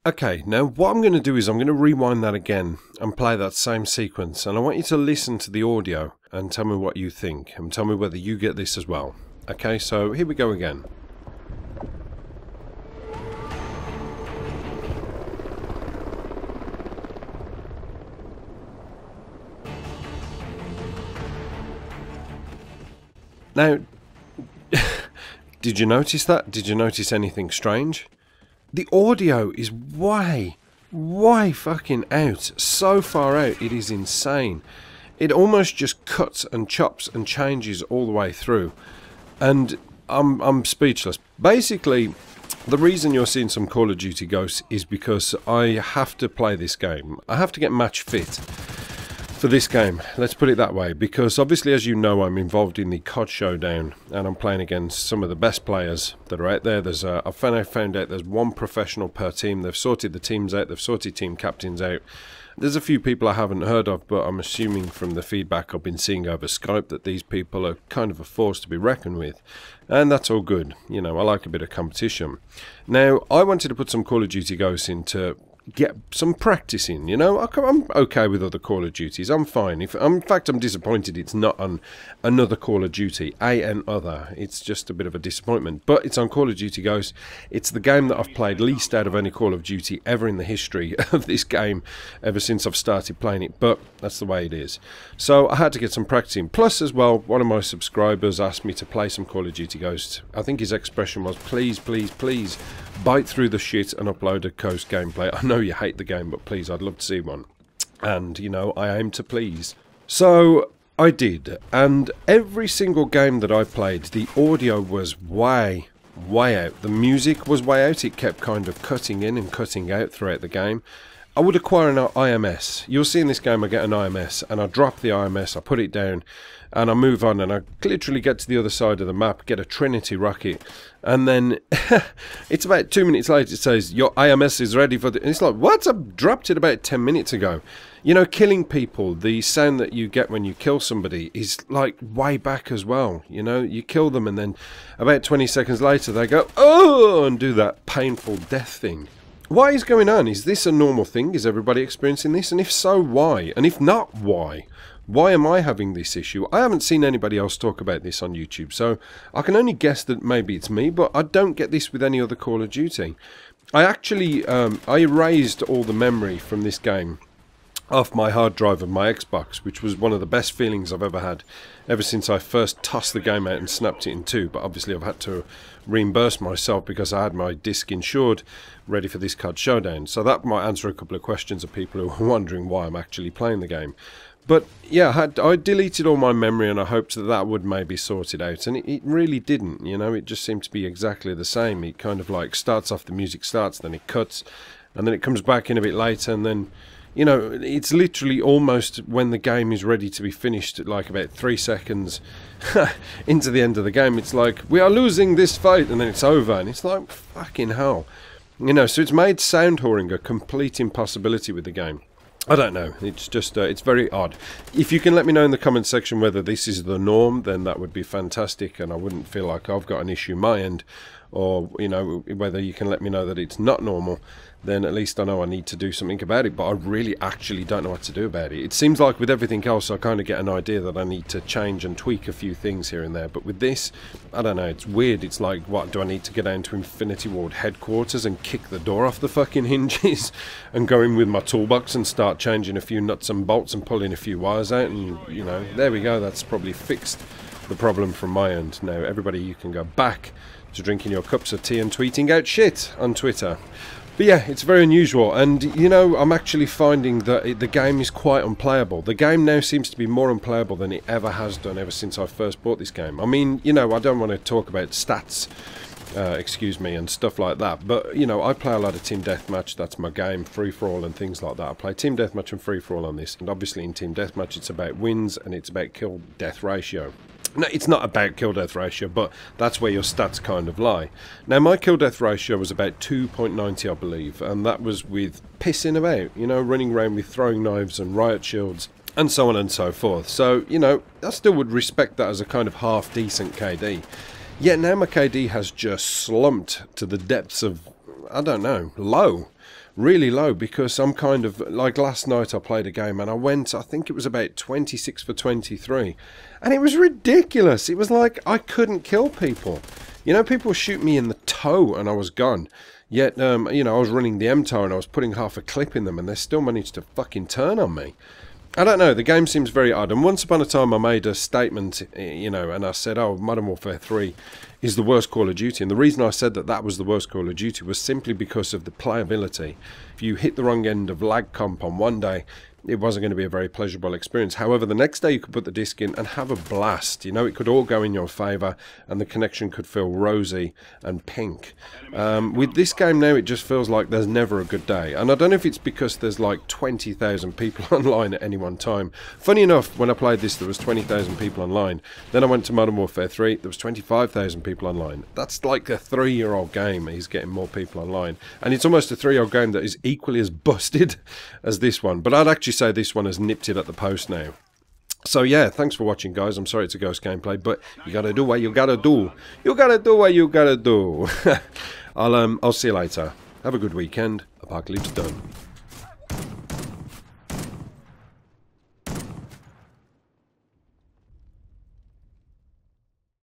Okay, now what I'm going to do is I'm going to rewind that again and play that same sequence, and I want you to listen to the audio and tell me what you think, and tell me whether you get this as well. Okay, so here we go again. Now, did you notice that? Did you notice anything strange? The audio is way fucking out. So far out, it is insane. It almost just cuts and chops and changes all the way through. And I'm speechless. Basically, the reason you're seeing some Call of Duty Ghosts is because I have to play this game. I have to get match fit for this game, let's put it that way, because obviously, as you know, I'm involved in the COD showdown and I'm playing against some of the best players that are out there. I've found out there's one professional per team. They've sorted the teams out, they've sorted team captains out. There's a few people I haven't heard of, but I'm assuming from the feedback I've been seeing over Skype that these people are kind of a force to be reckoned with, and that's all good. You know, I like a bit of competition. Now, I wanted to put some Call of Duty Ghosts in to get some practice in, you know. I'm okay with other Call of Duties. I'm fine. In fact, I'm disappointed it's not on another Call of Duty, other. It's just a bit of a disappointment. But it's on Call of Duty Ghosts. It's the game that I've played least out of any Call of Duty ever in the history of this game, ever since I've started playing it. But that's the way it is. So I had to get some practice in. Plus, as well, one of my subscribers asked me to play some Call of Duty Ghosts. I think his expression was, please, please, please, bite through the shit and upload a Ghost gameplay. I know you hate the game, but please, I'd love to see one. And, you know, I aim to please. So, I did. And every single game that I played, the audio was way out. The music was way out. It kept kind of cutting in and cutting out throughout the game. I would acquire an IMS. You'll see in this game I get an IMS, and I drop the IMS, I put it down, and I move on, and I literally get to the other side of the map, get a Trinity rocket, and then it's about 2 minutes later it says, your IMS is ready for the... And it's like, what? I dropped it about 10 minutes ago. You know, killing people, the sound that you get when you kill somebody is like way back as well. You know, you kill them, and then about 20 seconds later they go, oh, and do that painful death thing. What is going on? Is this a normal thing? Is everybody experiencing this? And if so, why? And if not, why? Why am I having this issue? I haven't seen anybody else talk about this on YouTube, so I can only guess that maybe it's me, but I don't get this with any other Call of Duty. I actually, I erased all the memory from this game off my hard drive of my Xbox, which was one of the best feelings I've ever had, ever since I first tossed the game out and snapped it in two. But obviously I've had to reimburse myself because I had my disc insured, ready for this COD showdown. So that might answer a couple of questions of people who are wondering why I'm actually playing the game. But yeah, I deleted all my memory, and I hoped that that would maybe sort it out, and it really didn't. You know, it just seemed to be exactly the same. It kind of like starts off, the music starts, then it cuts, and then it comes back in a bit later, and then, you know, it's literally almost when the game is ready to be finished, like about 3 seconds into the end of the game, it's like, we are losing this fight, and then it's over, and it's like, fucking hell. You know, so it's made sound whoring a complete impossibility with the game. I don't know, it's just, it's very odd. If you can let me know in the comment section whether this is the norm, then that would be fantastic, and I wouldn't feel like I've got an issue my end, or, you know, whether you can let me know that it's not normal, then at least I know I need to do something about it, but I really actually don't know what to do about it. It seems like with everything else I kind of get an idea that I need to change and tweak a few things here and there, but with this, I don't know, it's weird. It's like, what, do I need to get down to Infinity Ward headquarters and kick the door off the fucking hinges and go in with my toolbox and start changing a few nuts and bolts and pulling a few wires out, and, you know, there we go, that's probably fixed the problem from my end. Now, everybody, you can go back to drinking your cups of tea and tweeting out shit on Twitter. But yeah, it's very unusual, and you know, I'm actually finding that the game is quite unplayable. The game now seems to be more unplayable than it ever has done ever since I first bought this game. I mean, you know, I don't want to talk about stats, excuse me, and stuff like that, but you know, I play a lot of Team Deathmatch. That's my game, free-for-all and things like that. I play Team Deathmatch and free-for-all on this, and obviously in Team Deathmatch it's about wins and it's about kill-death ratio. No, it's not about kill-death ratio, but that's where your stats kind of lie. Now, my kill-death ratio was about 2.90, I believe, and that was with pissing about, you know, running around with throwing knives and riot shields, and so on and so forth. So, you know, I still would respect that as a kind of half-decent KD. Yet now my KD has just slumped to the depths of, I don't know, low. really low because I'm kind of, like last night I played a game and I think it was about 26 for 23. And it was ridiculous. It was like I couldn't kill people. You know, people shoot me in the toe and I was gone. Yet, you know, I was running the MTOR and I was putting half a clip in them and they still managed to fucking turn on me. I don't know, the game seems very odd, and once upon a time I made a statement, you know, and I said, oh, Modern Warfare 3 is the worst Call of Duty, and the reason I said that that was the worst Call of Duty was simply because of the playability. If you hit the wrong end of lag comp on one day, it wasn't going to be a very pleasurable experience. However, the next day you could put the disc in and have a blast. You know, it could all go in your favour and the connection could feel rosy and pink. With this game now, it just feels like there's never a good day. And I don't know if it's because there's like 20,000 people online at any one time. Funny enough, when I played this, there was 20,000 people online. Then I went to Modern Warfare 3, there was 25,000 people online. That's like a 3-year-old game. He's getting more people online. And it's almost a 3-year-old game that is equally as busted as this one. But I'd actually say this one has nipped it at the post now. So yeah, thanks for watching, guys. I'm sorry it's a ghost gameplay, but you gotta do what you gotta do. You gotta do what you gotta do. I'll see you later. Have a good weekend. Apocalypse done.